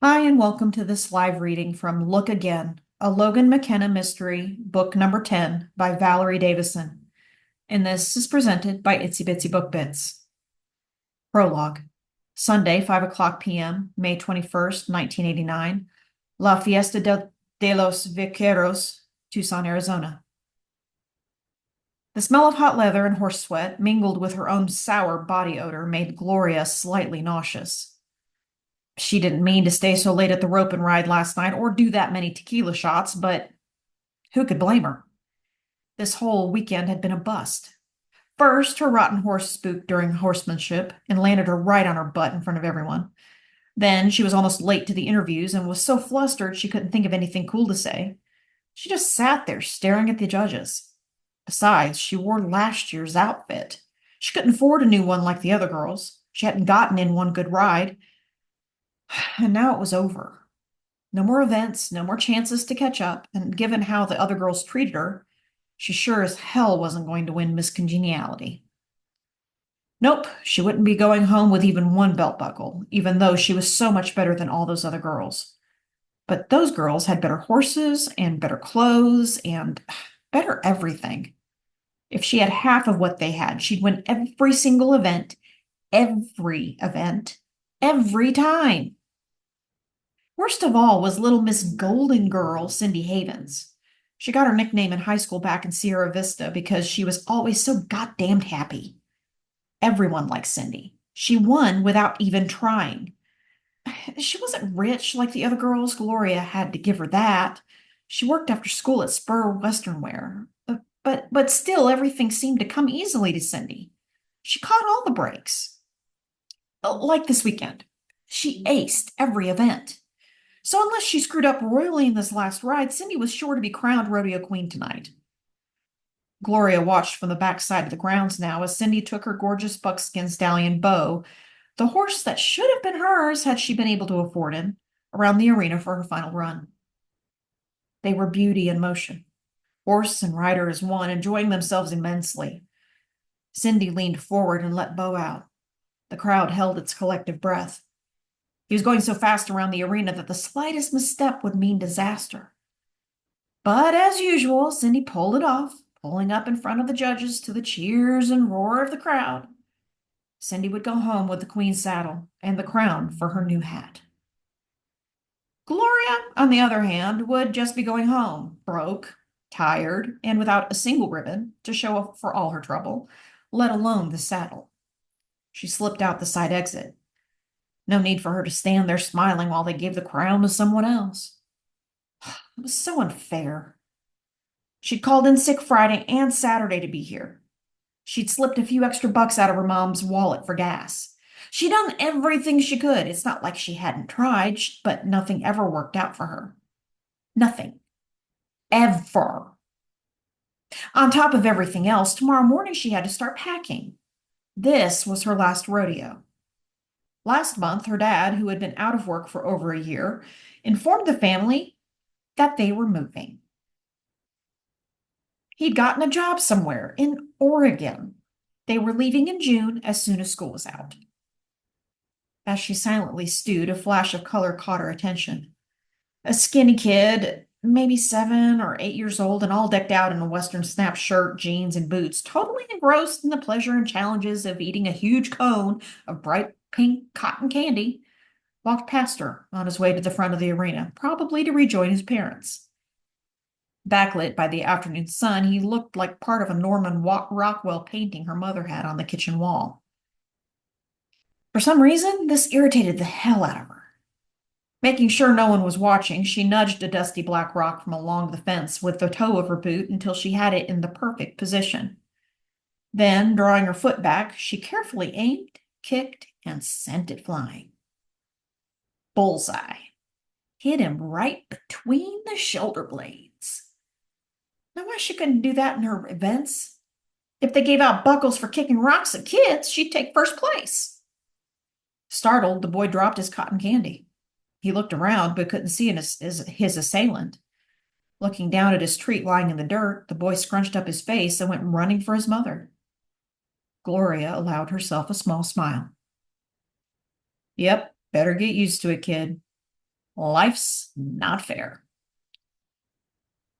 Hi, and welcome to this live reading from Look Again, a Logan McKenna mystery, book number 10 by Valerie Davisson. And this is presented by Itsy Bitsy Book Bits. Prologue. Sunday, 5 o'clock p.m., May 21st, 1989. La Fiesta de los Vaqueros, Tucson, Arizona. The smell of hot leather and horse sweat, mingled with her own sour body odor, made Gloria slightly nauseous. She didn't mean to stay so late at the rope and ride last night or do that many tequila shots, but who could blame her? This whole weekend had been a bust. First, her rotten horse spooked during horsemanship and landed her right on her butt in front of everyone. Then she was almost late to the interviews and was so flustered she couldn't think of anything cool to say. She just sat there staring at the judges. Besides, she wore last year's outfit. She couldn't afford a new one like the other girls. She hadn't gotten in one good ride. And now it was over. No more events, no more chances to catch up, and given how the other girls treated her, she sure as hell wasn't going to win Miss Congeniality. Nope, she wouldn't be going home with even one belt buckle, even though she was so much better than all those other girls. But those girls had better horses and better clothes and better everything. If she had half of what they had, she'd win every single event, every event, every time. Worst of all was little Miss Golden Girl, Cindy Havens. She got her nickname in high school back in Sierra Vista because she was always so goddamned happy. Everyone liked Cindy. She won without even trying. She wasn't rich like the other girls. Gloria had to give her that. She worked after school at Spur Western Wear. But still, everything seemed to come easily to Cindy. She caught all the breaks. Like this weekend. She aced every event. So unless she screwed up royally in this last ride, Cindy was sure to be crowned rodeo queen tonight. Gloria watched from the back side of the grounds now as Cindy took her gorgeous buckskin stallion Beau, the horse that should have been hers had she been able to afford him, around the arena for her final run. They were beauty in motion, horse and rider as one, enjoying themselves immensely. Cindy leaned forward and let Beau out. The crowd held its collective breath. He was going so fast around the arena that the slightest misstep would mean disaster. But as usual, Cindy pulled it off, pulling up in front of the judges to the cheers and roar of the crowd. Cindy would go home with the queen's saddle and the crown for her new hat. Gloria, on the other hand, would just be going home, broke, tired, and without a single ribbon to show up for all her trouble, let alone the saddle. She slipped out the side exit. No need for her to stand there smiling while they gave the crown to someone else. It was so unfair. She'd called in sick Friday and Saturday to be here. She'd slipped a few extra bucks out of her mom's wallet for gas. She'd done everything she could. It's not like she hadn't tried, but nothing ever worked out for her. Nothing. Ever. On top of everything else, tomorrow morning she had to start packing. This was her last rodeo. Last month, her dad, who had been out of work for over a year, informed the family that they were moving. He'd gotten a job somewhere in Oregon. They were leaving in June as soon as school was out. As she silently stewed, a flash of color caught her attention. A skinny kid, maybe 7 or 8 years old, and all decked out in a Western snap shirt, jeans, and boots, totally engrossed in the pleasure and challenges of eating a huge cone of bright pink cotton candy, walked past her on his way to the front of the arena, probably to rejoin his parents. Backlit by the afternoon sun, he looked like part of a Norman Rockwell painting her mother had on the kitchen wall. For some reason, this irritated the hell out of her. Making sure no one was watching, she nudged a dusty black rock from along the fence with the toe of her boot until she had it in the perfect position. Then, drawing her foot back, she carefully aimed, kicked, and sent it flying. Bullseye. Hit him right between the shoulder blades. Now, why she couldn't do that in her events? If they gave out buckles for kicking rocks at kids, she'd take first place. Startled, the boy dropped his cotton candy. He looked around but couldn't see his assailant. Looking down at his treat lying in the dirt, the boy scrunched up his face and went running for his mother. Gloria allowed herself a small smile. Yep, better get used to it, kid. Life's not fair.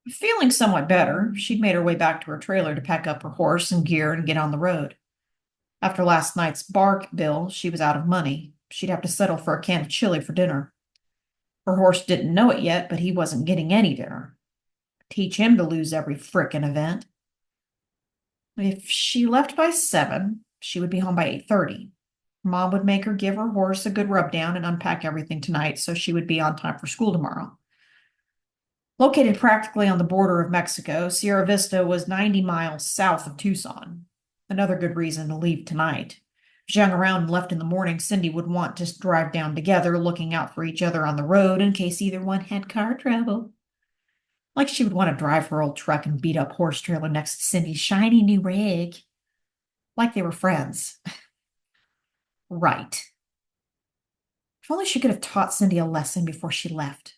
Feeling somewhat better, she'd made her way back to her trailer to pack up her horse and gear and get on the road. After last night's bar bill, she was out of money. She'd have to settle for a can of chili for dinner. Her horse didn't know it yet, but he wasn't getting any dinner. Teach him to lose every frickin' event. If she left by 7, she would be home by 8:30. Mom would make her give her horse a good rub down and unpack everything tonight so she would be on time for school tomorrow. Located practically on the border of Mexico, Sierra Vista was 90 miles south of Tucson. Another good reason to leave tonight. If she hung around and left in the morning, Cindy would want to drive down together, looking out for each other on the road in case either one had car trouble. Like she would want to drive her old truck and beat up horse trailer next to Cindy's shiny new rig. Like they were friends. Right. If only she could have taught Cindy a lesson before she left.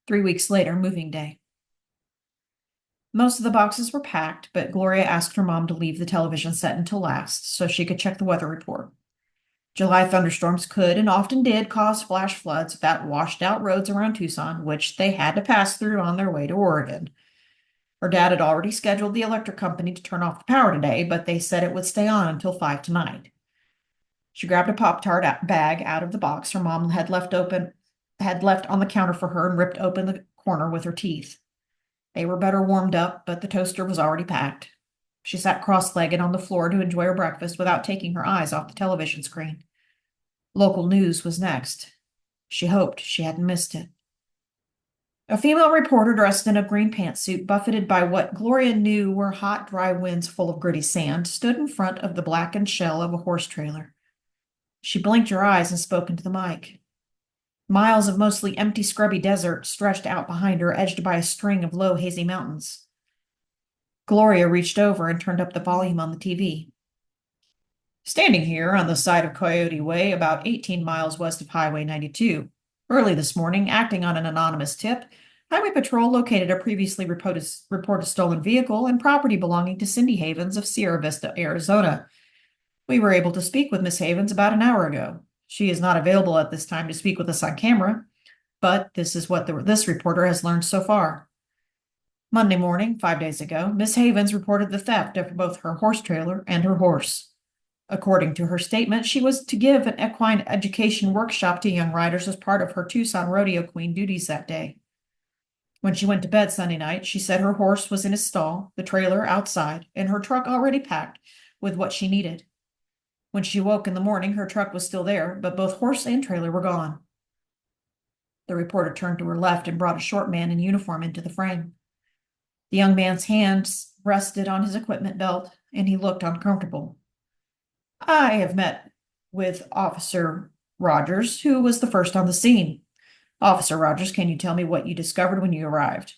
3 weeks later, moving day. Most of the boxes were packed, but Gloria asked her mom to leave the television set until last so she could check the weather report. July thunderstorms could and often did cause flash floods that washed out roads around Tucson, which they had to pass through on their way to Oregon. Her dad had already scheduled the electric company to turn off the power today, but they said it would stay on until 5 tonight. She grabbed a Pop-Tart bag out of the box her mom had left on the counter for her and ripped open the corner with her teeth. They were better warmed up, but the toaster was already packed. She sat cross-legged on the floor to enjoy her breakfast without taking her eyes off the television screen. Local news was next. She hoped she hadn't missed it. A female reporter dressed in a green pantsuit, buffeted by what Gloria knew were hot, dry winds full of gritty sand, stood in front of the blackened shell of a horse trailer. She blinked her eyes and spoke into the mic. Miles of mostly empty, scrubby desert stretched out behind her, edged by a string of low, hazy mountains. Gloria reached over and turned up the volume on the TV. Standing here on the side of Coyote Way, about 18 miles west of Highway 92. Early this morning, acting on an anonymous tip, Highway Patrol located a previously reported stolen vehicle and property belonging to Cindy Havens of Sierra Vista, Arizona. We were able to speak with Miss Havens about an hour ago. She is not available at this time to speak with us on camera, but this is what this reporter has learned so far. Monday morning, 5 days ago, Miss Havens reported the theft of both her horse trailer and her horse. According to her statement, she was to give an equine education workshop to young riders as part of her Tucson Rodeo Queen duties that day. When she went to bed Sunday night, she said her horse was in his stall, the trailer outside, and her truck already packed with what she needed. When she woke in the morning, her truck was still there, but both horse and trailer were gone. The reporter turned to her left and brought a short man in uniform into the frame. The young man's hands rested on his equipment belt, and he looked uncomfortable. I have met with Officer Rogers, who was the first on the scene. Officer Rogers, can you tell me what you discovered when you arrived?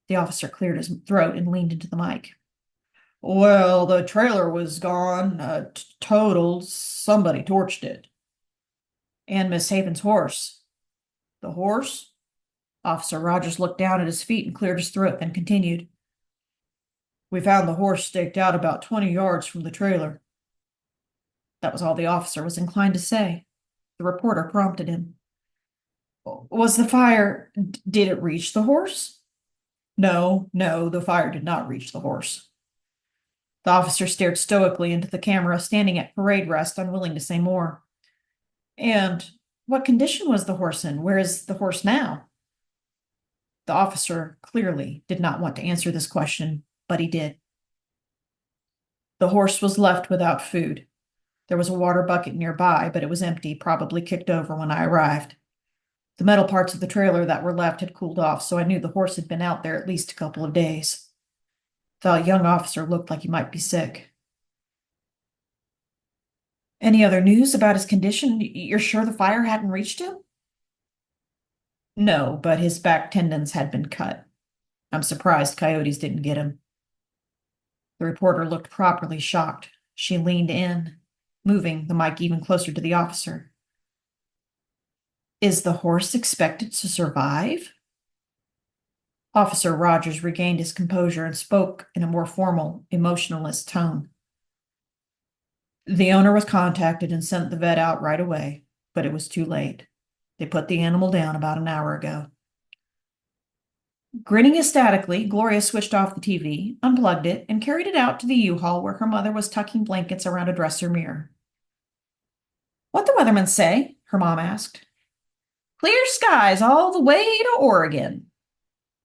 The officer cleared his throat and leaned into the mic. Well, the trailer was gone, totaled. Somebody torched it. And Miss Havens' horse. The horse? Officer Rogers looked down at his feet and cleared his throat, then continued. We found the horse staked out about 20 yards from the trailer. That was all the officer was inclined to say. The reporter prompted him. Was the fire... Did it reach the horse? No, the fire did not reach the horse. The officer stared stoically into the camera, standing at parade rest, unwilling to say more. And what condition was the horse in? Where is the horse now? The officer clearly did not want to answer this question, but he did. The horse was left without food. There was a water bucket nearby, but it was empty, probably kicked over when I arrived. The metal parts of the trailer that were left had cooled off, so I knew the horse had been out there at least a couple of days. The young officer looked like he might be sick. Any other news about his condition? You're sure the fire hadn't reached him? No, but his back tendons had been cut. I'm surprised coyotes didn't get him. The reporter looked properly shocked. She leaned in, moving the mic even closer to the officer. Is the horse expected to survive? Officer Rogers regained his composure and spoke in a more formal, emotionalist tone. The owner was contacted and sent the vet out right away. but it was too late. They put the animal down about an hour ago. Grinning ecstatically, Gloria switched off the TV, unplugged it, and carried it out to the U-Haul where her mother was tucking blankets around a dresser mirror. "What'd the weatherman say?" her mom asked. "Clear skies all the way to Oregon,"